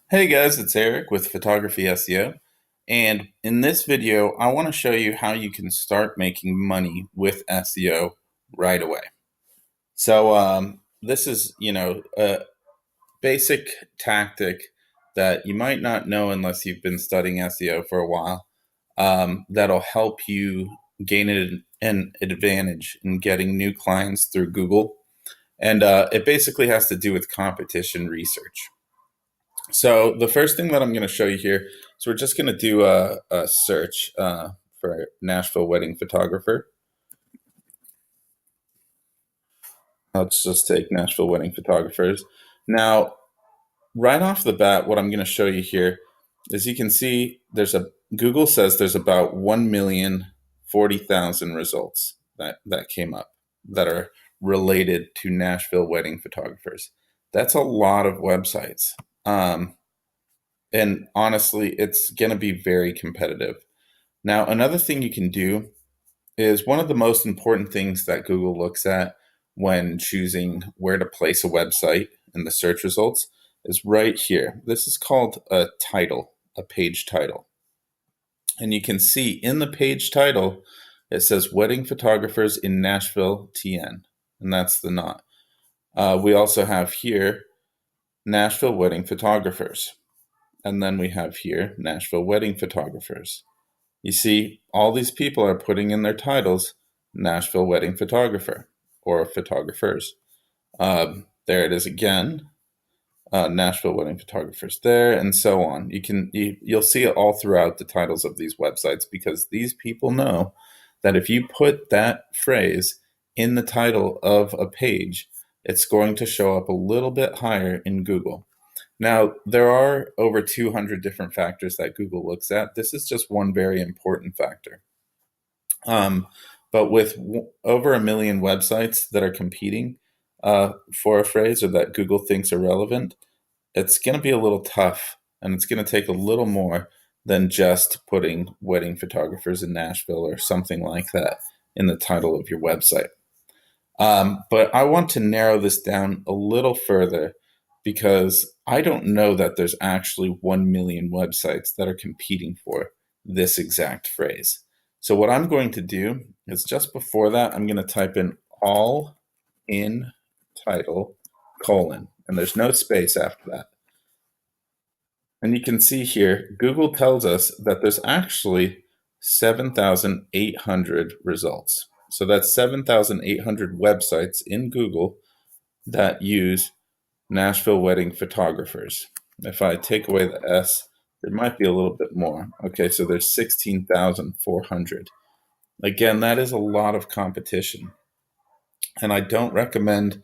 Hey guys, it's Eric with Photography SEO. And in this video, I want to show you how you can start making money with SEO right away. So this is, a basic tactic that you might not know unless you've been studying SEO for a while. That'll help you gain an advantage in getting new clients through Google. And it basically has to do with competition research. So the first thing that I'm going to show you here, so we're just going to do a search for Nashville wedding photographer. Let's just take Nashville wedding photographers. Now, right off the bat, what I'm going to show you here is you can see Google says there's about 1,040,000 results that came up that are related to Nashville wedding photographers. That's a lot of websites. And honestly, it's going to be very competitive. Now, another thing you can do is one of the most important things that Google looks at when choosing where to place a website in the search results is right here. This is called a title, a page title. And you can see in the page title, it says wedding photographers in Nashville, TN, and that's the not. We also have here Nashville wedding photographers. And then we have here Nashville wedding photographers. You see, all these people are putting in their titles Nashville wedding photographer or photographers. There it is again, Nashville wedding photographers there, and so on. You'll see it all throughout the titles of these websites because these people know that if you put that phrase in the title of a page, it's going to show up a little bit higher in Google. Now, there are over 200 different factors that Google looks at. This is just one very important factor. But with over 1 million websites that are competing for a phrase or that Google thinks are relevant, it's going to be a little tough and it's going to take a little more than just putting wedding photographers in Nashville or something like that in the title of your website. But I want to narrow this down a little further because I don't know that there's actually 1 million websites that are competing for this exact phrase. So what I'm going to do is just before that, I'm going to type in all in title colon, and there's no space after that. And you can see here, Google tells us that there's actually 7,800 results. So that's 7,800 websites in Google that use Nashville wedding photographers. If I take away the S, there might be a little bit more. Okay, so there's 16,400. Again, that is a lot of competition. And I don't recommend,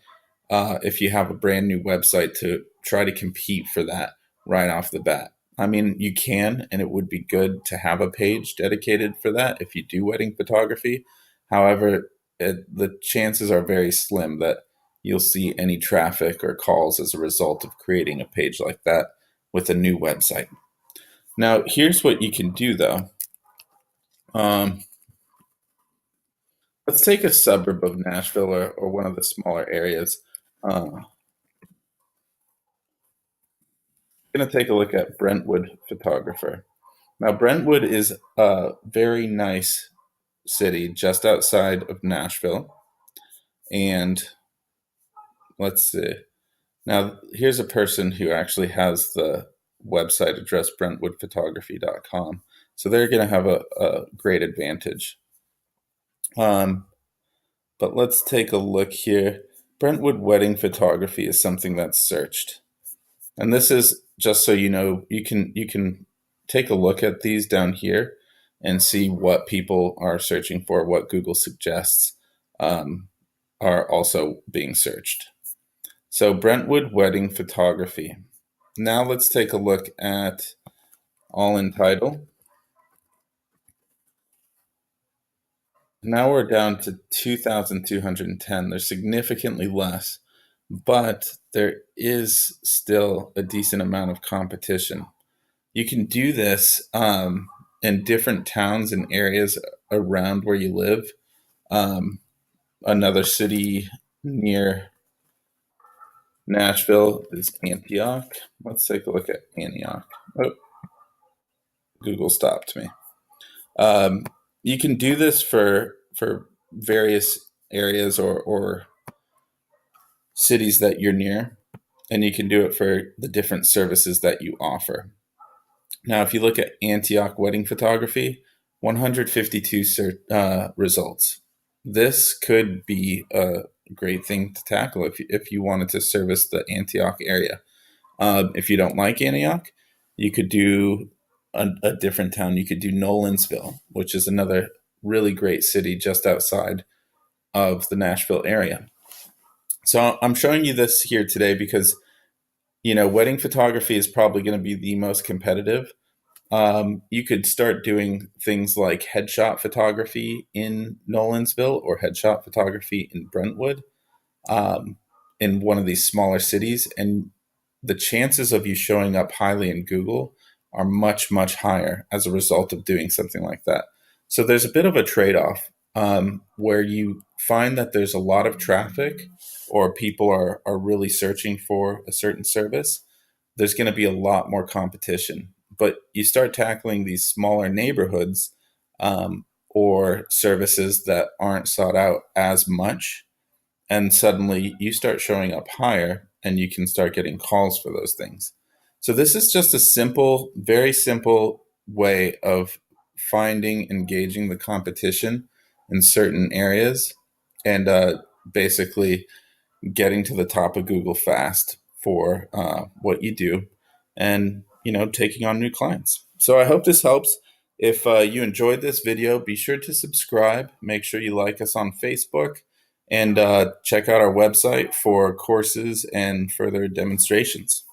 if you have a brand new website, to try to compete for that right off the bat. I mean, you can, and it would be good to have a page dedicated for that if you do wedding photography. However, the chances are very slim that you'll see any traffic or calls as a result of creating a page like that with a new website. Now, here's what you can do though. Let's take a suburb of Nashville or one of the smaller areas. I'm going to take a look at Brentwood photographer. Now, Brentwood is a very nice city just outside of Nashville. And let's see. Now, here's a person who actually has the website address brentwoodphotography.com. So they're going to have a great advantage. But let's take a look here. Brentwood wedding photography is something that's searched. And this is just so you know, you can take a look at these down here and see what people are searching for, what Google suggests are also being searched. So Brentwood wedding photography. Now let's take a look at all in title. Now we're down to 2,210. There's significantly less, but there is still a decent amount of competition. You can do this in different towns and areas around where you live. Another city near Nashville is Antioch. Let's take a look at Antioch. Oh, Google stopped me. Um, you can do this for various areas or cities that you're near, and you can do it for the different services that you offer. Now, if you look at Antioch wedding photography, 152 results. This could be a great thing to tackle if you wanted to service the Antioch area. If you don't like Antioch, you could do a different town. You could do Nolensville, which is another really great city just outside of the Nashville area. So I'm showing you this here today because, wedding photography is probably going to be the most competitive. You could start doing things like headshot photography in Nolensville or headshot photography in Brentwood, um, in one of these smaller cities, and the chances of you showing up highly in Google are much, much higher as a result of doing something like that. So there's a bit of a trade off, where you find that there's a lot of traffic or people are really searching for a certain service. There's going to be a lot more competition. But you start tackling these smaller neighborhoods, or services that aren't sought out as much, and suddenly you start showing up higher and you can start getting calls for those things. So this is just a simple, very simple way of finding, engaging the competition in certain areas, and basically getting to the top of Google fast for what you do, and taking on new clients. So I hope this helps. If you enjoyed this video, be sure to subscribe. Make sure you like us on Facebook, and check out our website for courses and further demonstrations.